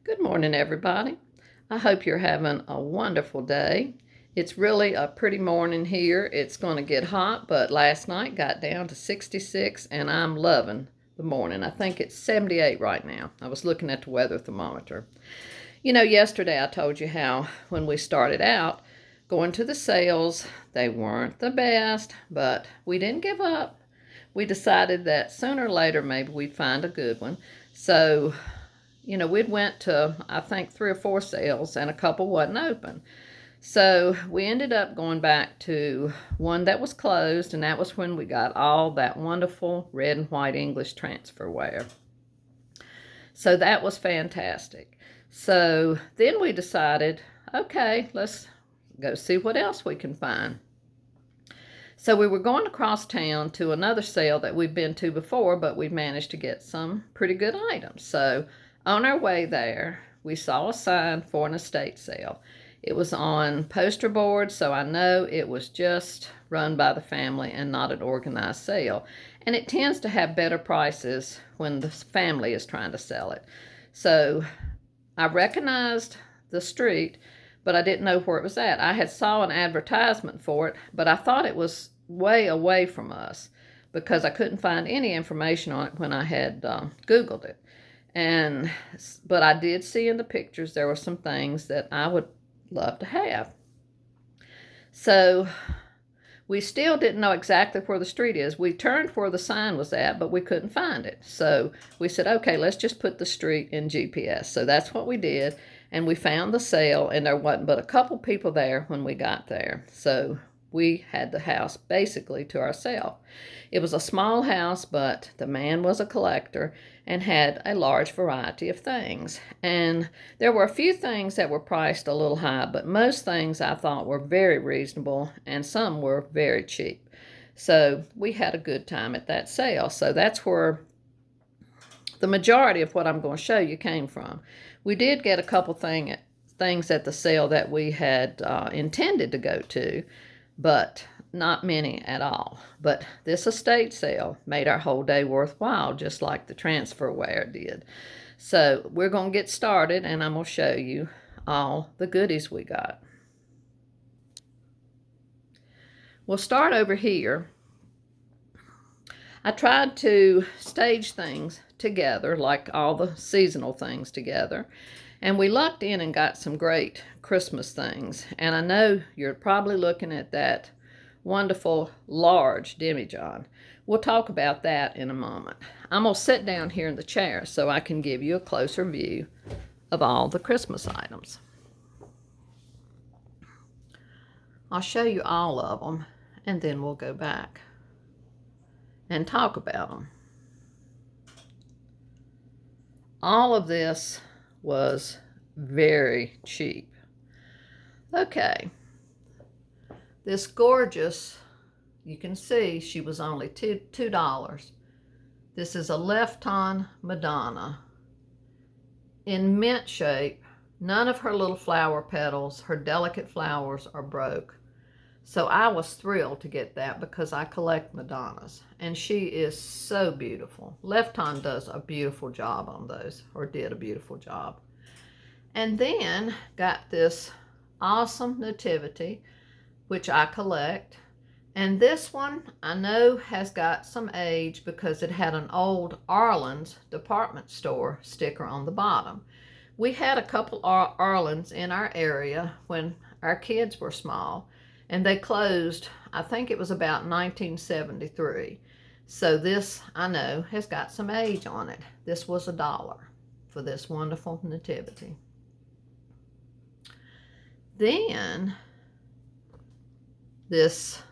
Good morning, everybody. I hope you're having a wonderful day. It's really a pretty morning here. It's going to get hot, but last night got down to 66, and I'm loving the morning. I think it's 78 right now. I was looking at the weather thermometer. Yesterday I told you how when we started out going to the sales, they weren't the best, but we didn't give up. We decided that sooner or later maybe we'd find a good one. So we'd went to, I think, 3 or 4 sales, and a couple wasn't open. So we ended up going back to one that was closed, and that was when we got all that wonderful red and white English transferware. So that was fantastic. So then we decided, okay, let's go see what else we can find. So we were going across town to another sale that we've been to before, but we managed to get some pretty good items. So on our way there, we saw a sign for an estate sale. It was on poster board, so I know it was just run by the family and not an organized sale. And it tends to have better prices when the family is trying to sell it. So I recognized the street, but I didn't know where it was at. I had saw an advertisement for it, but I thought it was way away from us because I couldn't find any information on it when I had Googled it. But I did see in the pictures there were some things that I would love to have. So we still didn't know exactly where the street is. We turned where the sign was at, but we couldn't find it. So we said, okay, let's just put the street in GPS. So that's what we did. And we found the sale, and there wasn't but a couple people there when we got there. So we had the house basically to ourselves. It was a small house, but the man was a collector and had a large variety of things. And there were a few things that were priced a little high, but most things I thought were very reasonable, and some were very cheap. So we had a good time at that sale. So that's where the majority of what I'm going to show you came from. We did get a couple things at the sale that we had intended to go to, but not many at all. But this estate sale made our whole day worthwhile, just like the transferware did. So we're going to get started, and I'm going to show you all the goodies we got. We'll start over here. I tried to stage things together, like all the seasonal things together. And we lucked in and got some great Christmas things. And I know you're probably looking at that wonderful large demijohn. We'll talk about that in a moment. I'm going to sit down here in the chair so I can give you a closer view of all the Christmas items. I'll show you all of them, and then we'll go back and talk about them. All of this was very cheap. Okay, this gorgeous, you can see she was only $2. This is a left-on Madonna in mint shape. None of her little flower petals, her delicate flowers, are broke. So I was thrilled to get that because I collect Madonnas, and she is so beautiful. Left-on does a beautiful job on those, or did a beautiful job. And then got this awesome nativity, which I collect. And this one I know has got some age because it had an old Arlen's department store sticker on the bottom. We had a couple Arlen's in our area when our kids were small, and they closed, I think it was about 1973. So this, I know, has got some age on it. This was $1 for this wonderful nativity. Then this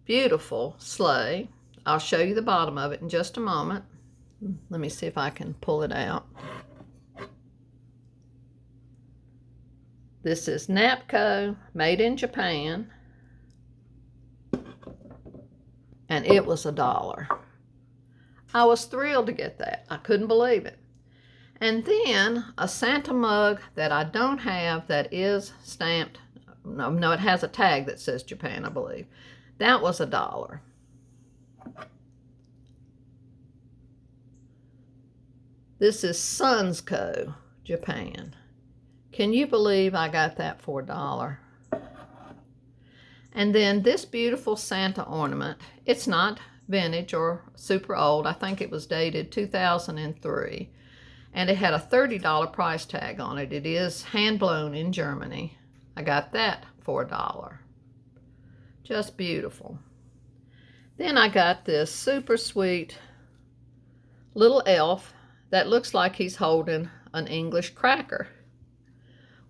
beautiful sleigh. I'll show you the bottom of it in just a moment. Let me see if I can pull it out. This is Napco, made in Japan, and it was $1. I was thrilled to get that. I couldn't believe it. And then a Santa mug that I don't have that is stamped. No, it has a tag that says Japan, I believe. That was $1. This is Sunsco, Japan. Can you believe I got that for $1? And then this beautiful Santa ornament. It's not vintage or super old. I think it was dated 2003. And it had a $30 price tag on it. It is hand blown in Germany. I got that for $1. Just beautiful. Then I got this super sweet little elf that looks like he's holding an English cracker.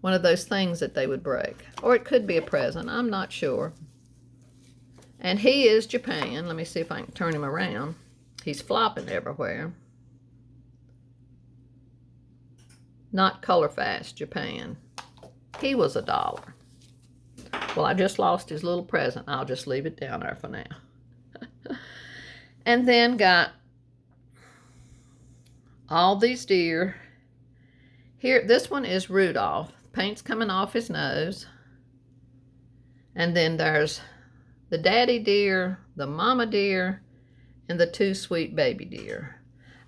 One of those things that they would break. Or it could be a present, I'm not sure. And he is Japan. Let me see if I can turn him around. He's flopping everywhere. Not color fast, Japan. He was $1. Well, I just lost his little present. I'll just leave it down there for now. And then got all these deer. Here, this one is Rudolph. Paint's coming off his nose. And then there's the daddy deer, the mama deer, and the 2 sweet baby deer.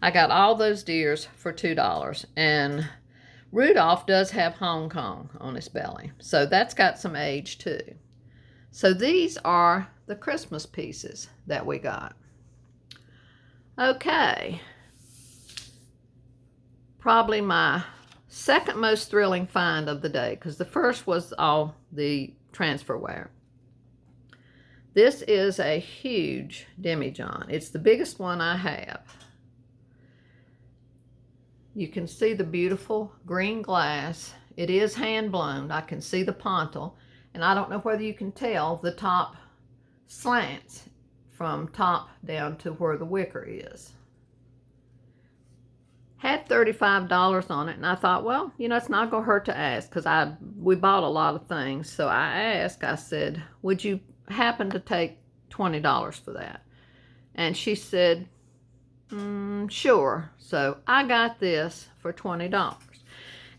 I got all those deers for $2. And Rudolph does have Hong Kong on his belly. So that's got some age too. So these are the Christmas pieces that we got. Okay. Probably my second most thrilling find of the day, because the first was all the Transferware. This is a huge Demijohn. It's the biggest one I have. You can see the beautiful green glass. It is hand blown. I can see the pontil, and I don't know whether you can tell the top slants from top down to where the wicker is. Had $35 on it, and I thought, well, you know, it's not going to hurt to ask, because we bought a lot of things. So I asked, I said, would you happen to take $20 for that? And she said, sure. So I got this for $20.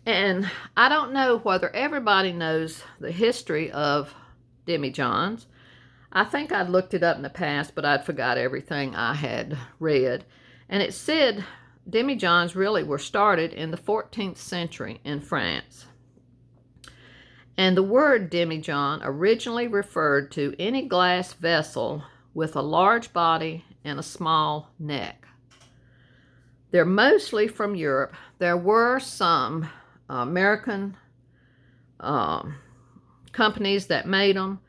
And I don't know whether everybody knows the history of Demijohns. I think I'd looked it up in the past, but I'd forgot everything I had read. And it said Demijohns really were started in the 14th century in France. And the word demijohn originally referred to any glass vessel with a large body and a small neck. They're mostly from Europe. There were some American companies that made them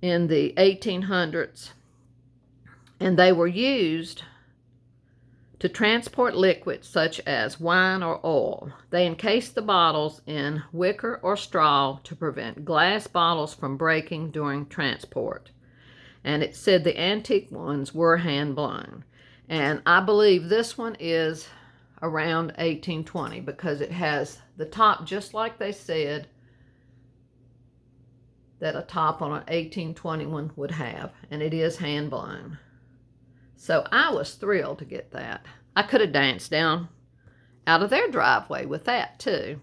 in the 1800s, and they were used to transport liquids such as wine or oil. They encased the bottles in wicker or straw to prevent glass bottles from breaking during transport. And it said the antique ones were hand blown. And I believe this one is around 1820, because it has the top just like they said that a top on an 1821 would have, and it is hand blown. So I was thrilled to get that. I could have danced down out of their driveway with that too.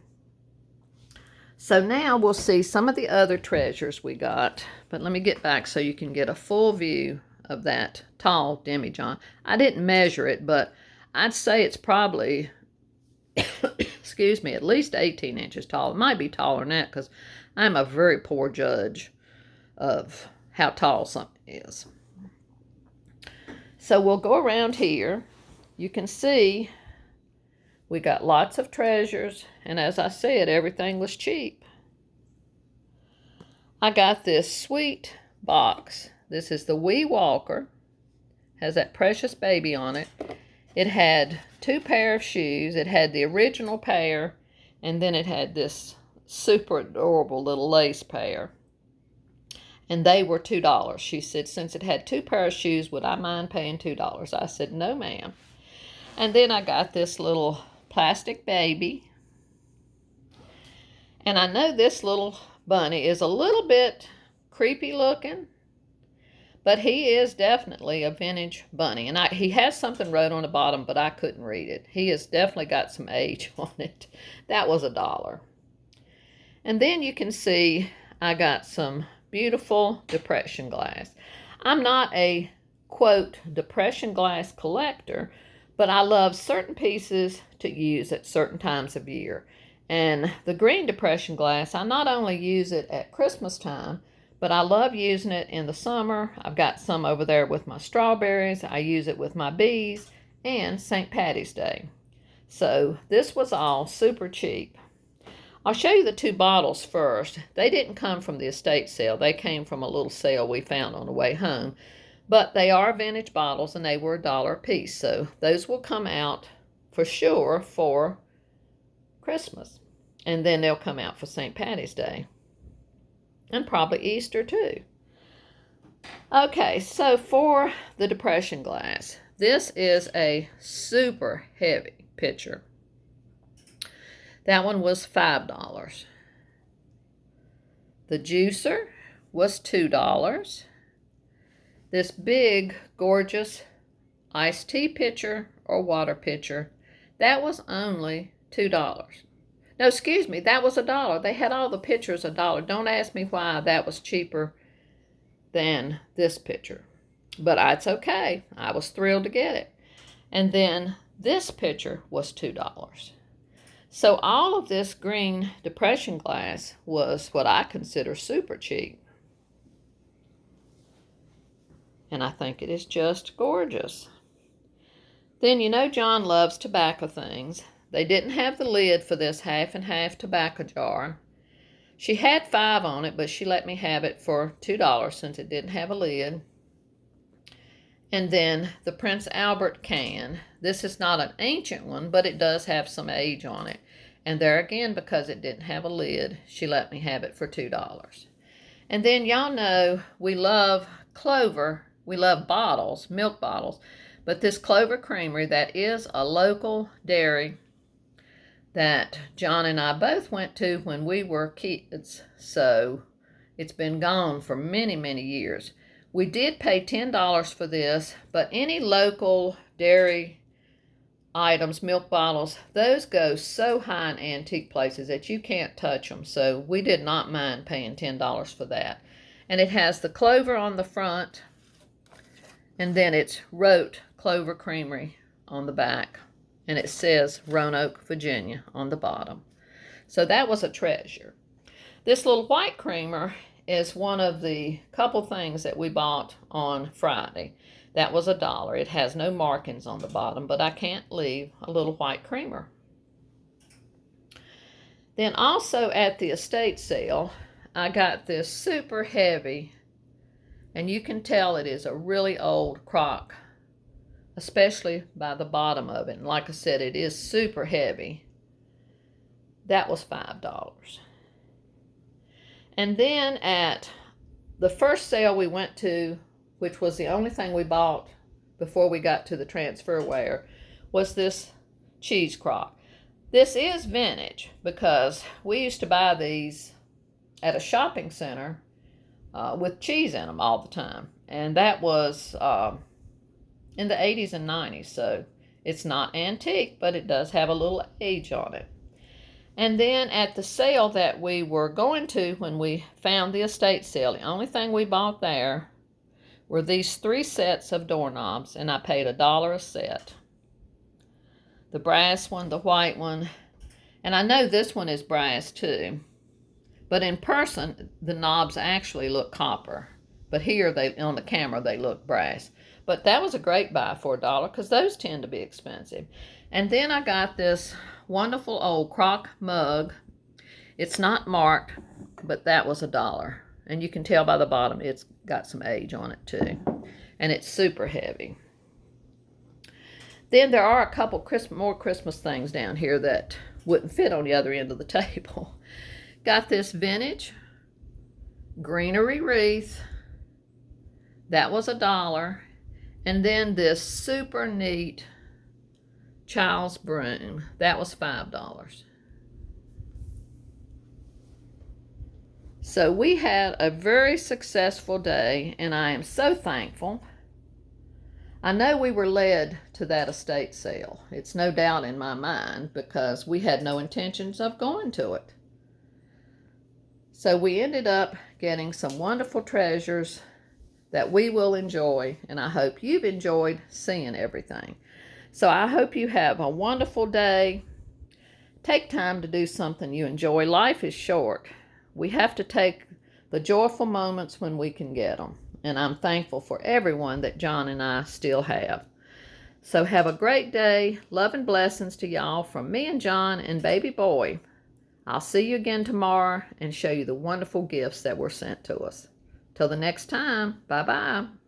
So now we'll see some of the other treasures we got. But let me get back so you can get a full view of that tall Demijohn. I didn't measure it, but I'd say it's probably, excuse me, at least 18 inches tall. It might be taller than that, because I'm a very poor judge of how tall something is. So we'll go around here. You can see we got lots of treasures, and as I said, everything was cheap. I got this sweet box. This is the Wee Walker. Has that precious baby on it. It had 2 pair of shoes. It had the original pair, and then it had this super adorable little lace pair. And they were $2. She said, since it had 2 pair of shoes, would I mind paying $2? I said, no, ma'am. And then I got this little plastic baby. And I know this little bunny is a little bit creepy looking, but he is definitely a vintage bunny. And he has something wrote on the bottom, but I couldn't read it. He has definitely got some age on it. That was $1. And then you can see I got some beautiful depression glass. I'm not a, quote, depression glass collector, But I love certain pieces to use at certain times of year. And the green depression glass, I not only use it at Christmas time, but I love using it in the summer. I've got some over there with my strawberries. I use it with my bees and St. Patty's Day. So this was all super cheap. I'll show you the two bottles first. They didn't come from the estate sale. They came from a little sale we found on the way home. But they are vintage bottles, and they were $1 a piece. So those will come out for sure for Christmas. And then they'll come out for St. Patty's Day. And probably Easter too. Okay, so for the depression glass, this is a super heavy pitcher. That one was $5. The juicer was $2. This big, gorgeous iced tea pitcher or water pitcher, that was only $2. No, excuse me, that was $1. They had all the pitchers $1. Don't ask me why that was cheaper than this pitcher. But it's okay. I was thrilled to get it. And then this pitcher was $2. So all of this green depression glass was what I consider super cheap. And I think it is just gorgeous. Then you know John loves tobacco things. They didn't have the lid for this half and half tobacco jar. She had 5 on it, but she let me have it for $2 since it didn't have a lid. And then the Prince Albert can. This is not an ancient one, but it does have some age on it. And there again, because it didn't have a lid, she let me have it for $2. And then y'all know we love Clover. We love bottles, milk bottles. But this Clover Creamery, that is a local dairy that John and I both went to when we were kids. So it's been gone for many, many years. We did pay $10 for this, but any local dairy items, milk bottles, those go so high in antique places that you can't touch them. So we did not mind paying $10 for that. And it has the Clover on the front, and then it's wrote Clover Creamery on the back, and it says Roanoke, Virginia on the bottom. So that was a treasure. This little white creamer is one of the couple things that we bought on Friday. That was $1. It has no markings on the bottom, but I can't leave a little white creamer. Then also at the estate sale, I got this super heavy, and you can tell it is a really old crock, especially by the bottom of it. And like I said, it is super heavy. That was $5. And then at the first sale we went to, which was the only thing we bought before we got to the Transferware, was this cheese crock. This is vintage because we used to buy these at a shopping center with cheese in them all the time. And that was in the 80s and 90s. So it's not antique, but it does have a little age on it. And then at the sale that we were going to when we found the estate sale, the only thing we bought there were these 3 sets of doorknobs, and I paid $1 a set. The brass one, the white one, and I know this one is brass too. But in person, the knobs actually look copper. But here, on the camera, they look brass. But that was a great buy for $1 because those tend to be expensive. And then I got this wonderful old crock mug. It's not marked, but that was $1. And you can tell by the bottom it's got some age on it too. And it's super heavy. Then there are a couple more Christmas things down here that wouldn't fit on the other end of the table. Got this vintage greenery wreath. That was $1. And then this super neat child's broom. That was $5. So we had a very successful day, and I am so thankful. I know we were led to that estate sale. It's no doubt in my mind because we had no intentions of going to it. So we ended up getting some wonderful treasures that we will enjoy, and I hope you've enjoyed seeing everything. So I hope you have a wonderful day. Take time to do something you enjoy. Life is short. We have to take the joyful moments when we can get them. And I'm thankful for everyone that John and I still have. So have a great day. Love and blessings to y'all from me and John and baby boy. I'll see you again tomorrow and show you the wonderful gifts that were sent to us. Till the next time, bye-bye.